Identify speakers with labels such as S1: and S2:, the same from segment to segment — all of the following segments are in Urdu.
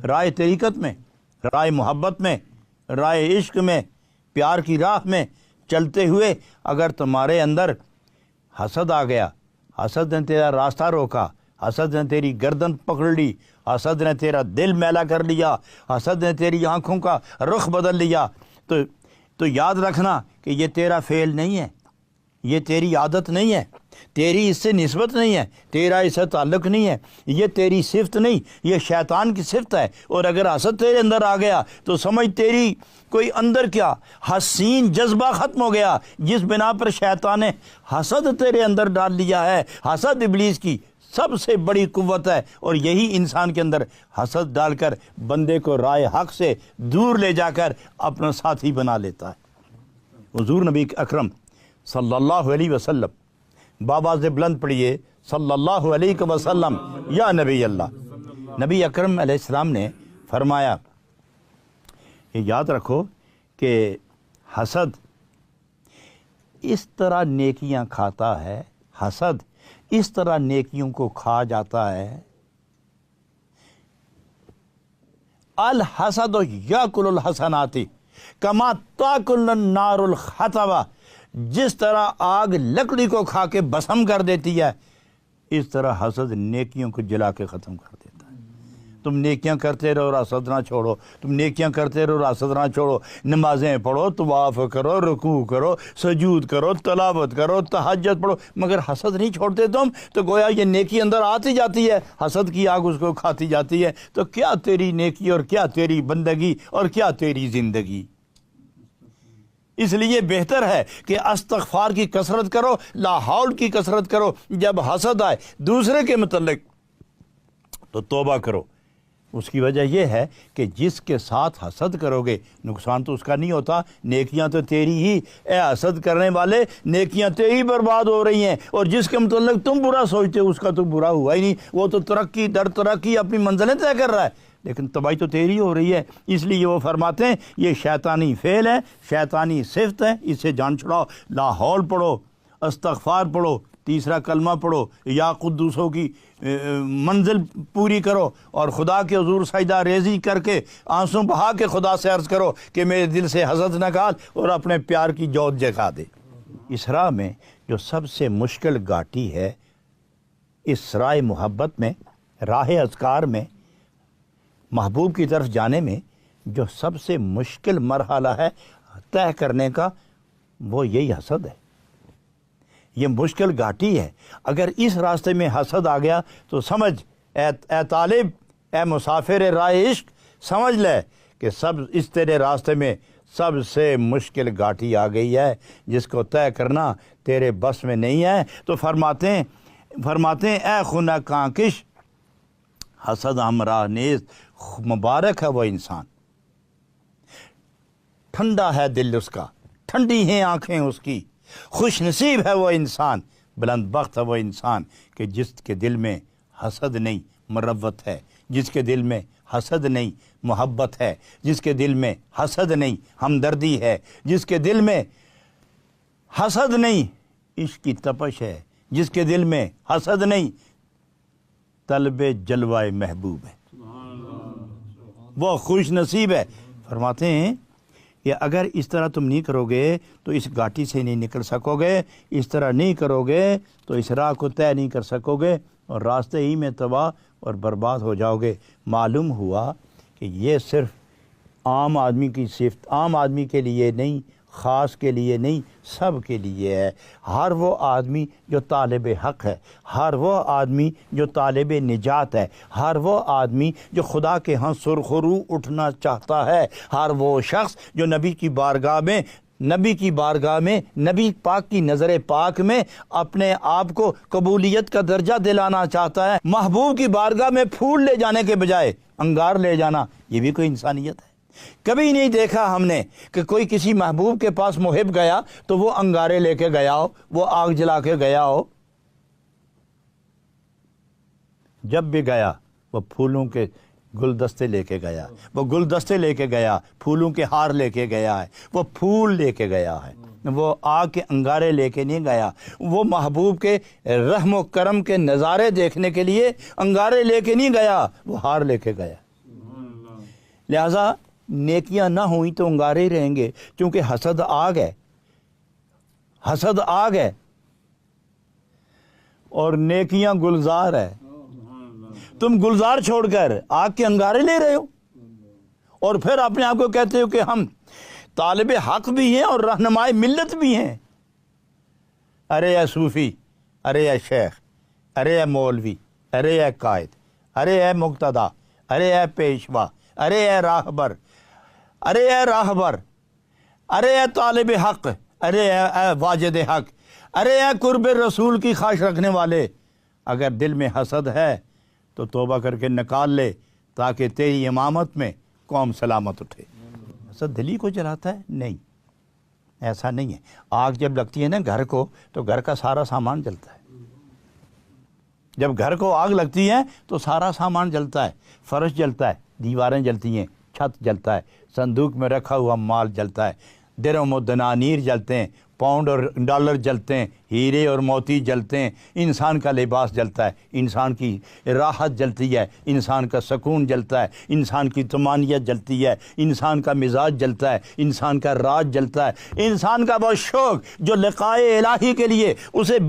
S1: رائے طریقت میں، رائے محبت میں، رائے عشق میں، پیار کی راہ میں چلتے ہوئے اگر تمہارے اندر حسد آ گیا، حسد نے تیرا راستہ روکا، حسد نے تیری گردن پکڑ لی، حسد نے تیرا دل میلا کر لیا، حسد نے تیری آنکھوں کا رخ بدل لیا، تو یاد رکھنا کہ یہ تیرا فعل نہیں ہے، یہ تیری عادت نہیں ہے، تیری اس سے نسبت نہیں ہے، تیرا اس سے تعلق نہیں ہے، یہ تیری صفت نہیں، یہ شیطان کی صفت ہے۔ اور اگر حسد تیرے اندر آ گیا تو سمجھ تیری کوئی اندر کیا حسین جذبہ ختم ہو گیا جس بنا پر شیطان نے حسد تیرے اندر ڈال لیا ہے۔ حسد ابلیس کی سب سے بڑی قوت ہے، اور یہی انسان کے اندر حسد ڈال کر بندے کو رائے حق سے دور لے جا کر اپنا ساتھی بنا لیتا ہے۔ حضور نبی اکرم صلی اللہ علیہ وسلم، بابا سے بلند پڑھیے صلی اللہ علیہ وسلم یا نبی اللہ۔ نبی اکرم علیہ السلام نے فرمایا، یہ یاد رکھو کہ حسد اس طرح نیکیاں کھاتا ہے، حسد اس طرح نیکیوں کو کھا جاتا ہے۔ الحسد یاکل الحسنات کما تاکل النار الحطب، جس طرح آگ لکڑی کو کھا کے بھسم کر دیتی ہے، اس طرح حسد نیکیوں کو جلا کے ختم کر دیتا ہے۔ تم نیکیاں کرتے رہو اور حسد نہ چھوڑو، تم نیکیاں کرتے رہو اور حسد نہ چھوڑو، نمازیں پڑھو، طواف کرو، رکوع کرو، سجود کرو، تلاوت کرو، تہجد پڑھو، مگر حسد نہیں چھوڑتے تم، تو گویا یہ نیکی اندر آتی جاتی ہے، حسد کی آگ اس کو کھاتی جاتی ہے۔ تو کیا تیری نیکی اور کیا تیری بندگی اور کیا تیری زندگی؟ اس لیے بہتر ہے کہ استغفار کی کثرت کرو، لا حول کی کثرت کرو۔ جب حسد آئے دوسرے کے متعلق تو توبہ کرو۔ اس کی وجہ یہ ہے کہ جس کے ساتھ حسد کرو گے نقصان تو اس کا نہیں ہوتا، نیکیاں تو تیری ہی، اے حسد کرنے والے نیکیاں تیری برباد ہو رہی ہیں، اور جس کے متعلق تم برا سوچتے ہو اس کا تو برا ہوا ہی نہیں، وہ تو ترقی در ترقی اپنی منزلیں طے کر رہا ہے، لیکن تباہی تو تیری ہو رہی ہے۔ اس لیے وہ فرماتے ہیں یہ شیطانی فعل ہے، شیطانی صفت ہے، اس سے جان چھڑاؤ، لا حول پڑھو، استغفار پڑھو، تیسرا کلمہ پڑھو، یا قدوسوں کی منزل پوری کرو، اور خدا کے حضور سجدہ ریزی کر کے آنسو بہا کے خدا سے عرض کرو کہ میرے دل سے حسد نکال اور اپنے پیار کی جوت جگا دے۔ اس راہ میں جو سب سے مشکل گھاٹی ہے، اس راہ محبت میں، راہ اذکار میں، محبوب کی طرف جانے میں جو سب سے مشکل مرحلہ ہے طے کرنے کا، وہ یہی حسد ہے، یہ مشکل گھاٹی ہے۔ اگر اس راستے میں حسد آ گیا تو سمجھ اے طالب، اے مسافر راہ عشق، سمجھ لے کہ اس تیرے راستے میں سب سے مشکل گھاٹی آ گئی ہے جس کو طے کرنا تیرے بس میں نہیں ہے۔ تو فرماتے ہیں اے خونہ کانکش حسد ہمراہ نیز، مبارک ہے وہ انسان، ٹھنڈا ہے دل اس کا، ٹھنڈی ہیں آنکھیں اس کی، خوش نصیب ہے وہ انسان، بلند بخت ہے وہ انسان کہ جس کے دل میں حسد نہیں مروت ہے، جس کے دل میں حسد نہیں محبت ہے، جس کے دل میں حسد نہیں ہمدردی ہے، جس کے دل میں حسد نہیں عشق کی تپش ہے، جس کے دل میں حسد نہیں طلب جلوہ محبوب ہے، وہ خوش نصیب ہے۔ فرماتے ہیں کہ اگر اس طرح تم نہیں کرو گے تو اس گھاٹی سے نہیں نکل سکو گے، اس طرح نہیں کرو گے تو اس راہ کو طے نہیں کر سکو گے، اور راستے ہی میں تباہ اور برباد ہو جاؤ گے۔ معلوم ہوا کہ یہ صرف عام آدمی کی صفت، عام آدمی کے لیے نہیں، خاص کے لیے نہیں، سب کے لیے ہے۔ ہر وہ آدمی جو طالب حق ہے، ہر وہ آدمی جو طالب نجات ہے، ہر وہ آدمی جو خدا کے ہاں سرخرو اٹھنا چاہتا ہے، ہر وہ شخص جو نبی کی بارگاہ میں نبی پاک کی نظر پاک میں اپنے آپ کو قبولیت کا درجہ دلانا چاہتا ہے، محبوب کی بارگاہ میں پھول لے جانے کے بجائے انگار لے جانا، یہ بھی کوئی انسانیت ہے۔ کبھی نہیں دیکھا ہم نے کہ کوئی کسی محبوب کے پاس محب گیا تو وہ انگارے لے کے گیا ہو، وہ آگ جلا کے گیا ہو، جب بھی گیا وہ پھولوں کے گلدستے لے کے گیا، وہ گلدستے لے کے گیا، پھولوں کے ہار لے کے گیا ہے، وہ پھول لے کے گیا ہے، وہ آگ کے انگارے لے کے نہیں گیا، وہ محبوب کے رحم و کرم کے نظارے دیکھنے کے لیے انگارے لے کے نہیں گیا، وہ ہار لے کے گیا۔ لہٰذا نیکیاں نہ ہوئیں تو انگارے ہی رہیں گے، چونکہ حسد آگ ہے، حسد آگ ہے اور نیکیاں گلزار ہے۔ تم گلزار چھوڑ کر آگ کے انگارے لے رہے ہو اور پھر اپنے آپ کو کہتے ہو کہ ہم طالب حق بھی ہیں اور رہنمائے ملت بھی ہیں۔ ارے اے صوفی، ارے اے شیخ، ارے اے مولوی، ارے اے قائد، ارے اے مقتدا، ارے اے پیشوا، ارے اے راہبر، ارے اے راہبر، ارے اے طالب حق، ارے اے واجد حق، ارے اے قرب رسول کی خواہش رکھنے والے، اگر دل میں حسد ہے تو توبہ کر کے نکال لے تاکہ تیری امامت میں قوم سلامت اٹھے۔ حسد دل ہی کو جلاتا ہے؟ نہیں، ایسا نہیں ہے۔ آگ جب لگتی ہے نا گھر کو تو گھر کا سارا سامان جلتا ہے۔ جب گھر کو آگ لگتی ہے تو سارا سامان جلتا ہے، فرش جلتا ہے، دیواریں جلتی ہیں، چھت جلتا ہے، صندوق میں رکھا ہوا مال جلتا ہے، درہم و دنانیر جلتے ہیں، پاؤنڈ اور ڈالر جلتے ہیں، ہیرے اور موتی جلتے ہیں، انسان کا لباس جلتا ہے، انسان کی راحت جلتی ہے، انسان کا سکون جلتا ہے، انسان کی طمانینت جلتی ہے، انسان کا مزاج جلتا ہے، انسان کا راج جلتا ہے، انسان کا وہ شوق جو لقائے الہی کے لیے اسے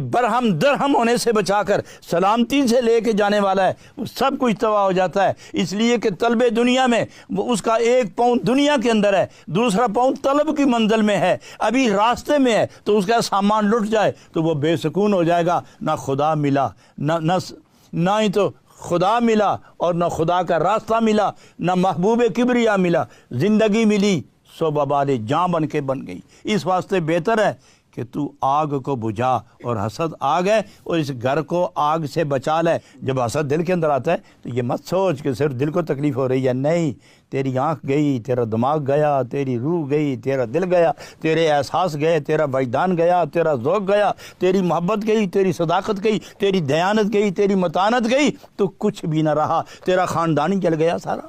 S1: برہم درہم ہونے سے بچا کر سلامتی سے لے کے جانے والا ہے، وہ سب کچھ تباہ ہو جاتا ہے۔ اس لیے کہ طلب دنیا میں وہ اس کا ایک پاؤں دنیا کے اندر ہے، دوسرا پاؤں طلب کی منزل میں ہے، ابھی راستے میں ہے، تو اس کا سامان لٹ جائے تو وہ بے سکون ہو جائے گا۔ نہ خدا ملا، نہ ہی تو خدا ملا اور نہ خدا کا راستہ ملا، نہ محبوب کبریا ملا، زندگی ملی سو ببال جاں بن کے بن گئی۔ اس واسطے بہتر ہے کہ تو آگ کو بجھا، اور حسد آگ ہے اور اس گھر کو آگ سے بچا لے۔ جب حسد دل کے اندر آتا ہے تو یہ مت سوچ کہ صرف دل کو تکلیف ہو رہی ہے، نہیں، تیری آنکھ گئی، تیرا دماغ گیا، تیری روح گئی، تیرا دل گیا، تیرے احساس گئے، تیرا وجدان گیا، تیرا ذوق گیا، تیری محبت گئی، تیری صداقت گئی، تیری دیانت گئی، تیری متانت گئی، تو کچھ بھی نہ رہا، تیرا خاندان ہی جل گیا، سارا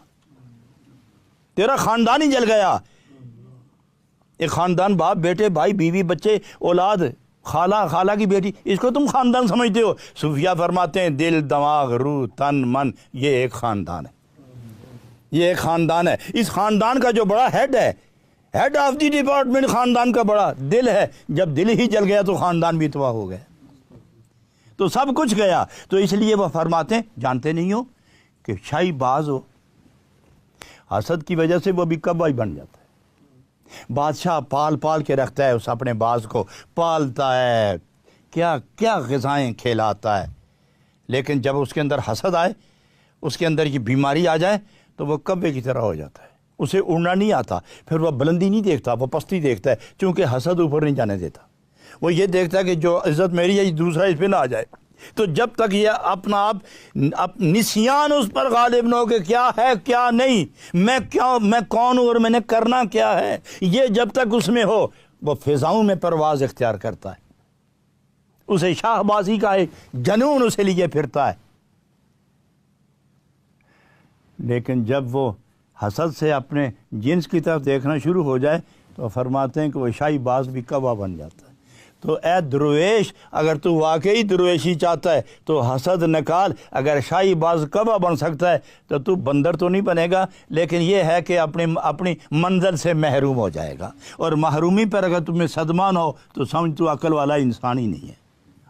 S1: تیرا خاندان ہی جل گیا۔ ایک خاندان، باپ، بیٹے، بھائی، بیوی، بچے، اولاد، خالہ کی بیٹی، اس کو تم خاندان سمجھتے ہو۔ صوفیہ فرماتے ہیں دل، دماغ، روح، تن، من، یہ ایک خاندان ہے، یہ ایک خاندان ہے۔ اس خاندان کا جو بڑا ہیڈ ہے، ہیڈ آف دی ڈپارٹمنٹ خاندان کا بڑا دل ہے۔ جب دل ہی جل گیا تو خاندان بھی تباہ ہو گیا، تو سب کچھ گیا۔ تو اس لیے وہ فرماتے ہیں، جانتے نہیں ہو کہ شاہی باز ہو، حسد کی وجہ سے وہ بھی کبائی بن جاتا ہے۔ بادشاہ پال کے رکھتا ہے اس اپنے باز کو، پالتا ہے، کیا کیا غذائیں کھلاتا ہے، لیکن جب اس کے اندر حسد آئے، اس کے اندر یہ بیماری آ جائے تو وہ کبے کی طرح ہو جاتا ہے، اسے اڑنا نہیں آتا، پھر وہ بلندی نہیں دیکھتا، وہ پستی دیکھتا ہے، چونکہ حسد اوپر نہیں جانے دیتا۔ وہ یہ دیکھتا ہے کہ جو عزت میری ہے دوسرا اس پہ نہ آ جائے۔ تو جب تک یہ اپنا آپ نسیان اس پر غالب نہ ہو کہ کیا ہے کیا نہیں، میں کون ہوں اور میں نے کرنا کیا ہے، یہ جب تک اس میں ہو وہ فضاؤں میں پرواز اختیار کرتا ہے، اسے شاہ بازی کا ایک جنون اسے لیے پھرتا ہے۔ لیکن جب وہ حسد سے اپنے جنس کی طرف دیکھنا شروع ہو جائے تو فرماتے ہیں کہ وہ شاہی باز بھی کبا بن جاتا ہے۔ تو اے درویش، اگر تو واقعی درویشی چاہتا ہے تو حسد نکال۔ اگر شاہی باز کبا بن سکتا ہے تو بندر تو نہیں بنے گا، لیکن یہ ہے کہ اپنی منزل سے محروم ہو جائے گا، اور محرومی پر اگر تمہیں صدمہ نہ ہو تو سمجھ تو عقل والا انسان ہی نہیں ہے۔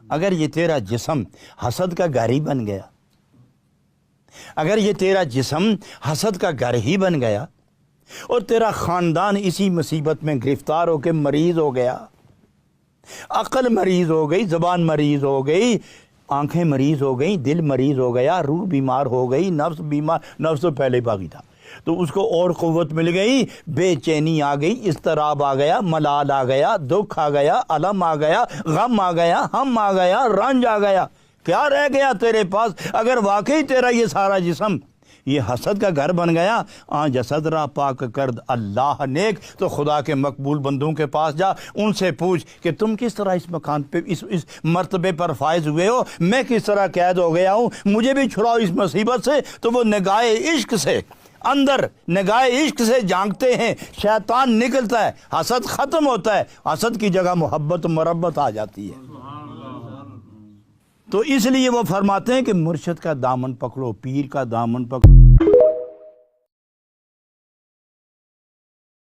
S1: اگر یہ تیرا جسم حسد کا گھر ہی بن گیا، اگر یہ تیرا جسم حسد کا گھر ہی بن گیا اور تیرا خاندان اسی مصیبت میں گرفتار ہو کے مریض ہو گیا، عقل مریض ہو گئی، زبان مریض ہو گئی، آنکھیں مریض ہو گئیں، دل مریض ہو گیا، روح بیمار ہو گئی، نفس بیمار، نفس تو پہلے باغی تھا تو اس کو اور قوت مل گئی، بے چینی آ گئی، اضطراب آ گیا، ملال آ گیا، دکھ آ گیا، الم آ گیا، غم آ گیا، ہم آ گیا، رنج آ گیا، کیا رہ گیا تیرے پاس؟ اگر واقعی تیرا یہ سارا جسم یہ حسد کا گھر بن گیا، جسد را پاک کرد اللہ نیک، تو خدا کے مقبول بندوں کے پاس جا، ان سے پوچھ کہ تم کس طرح اس مکان پہ اس مرتبے پر فائز ہوئے ہو، میں کس طرح قید ہو گیا ہوں، مجھے بھی چھڑاؤ اس مصیبت سے۔ تو وہ نگاہ عشق سے اندر نگاہ عشق سے جھانکتے ہیں، شیطان نکلتا ہے، حسد ختم ہوتا ہے، حسد کی جگہ محبت و مربت آ جاتی ہے۔ تو اس لیے وہ فرماتے ہیں کہ مرشد کا دامن پکڑو، پیر کا دامن پکڑو۔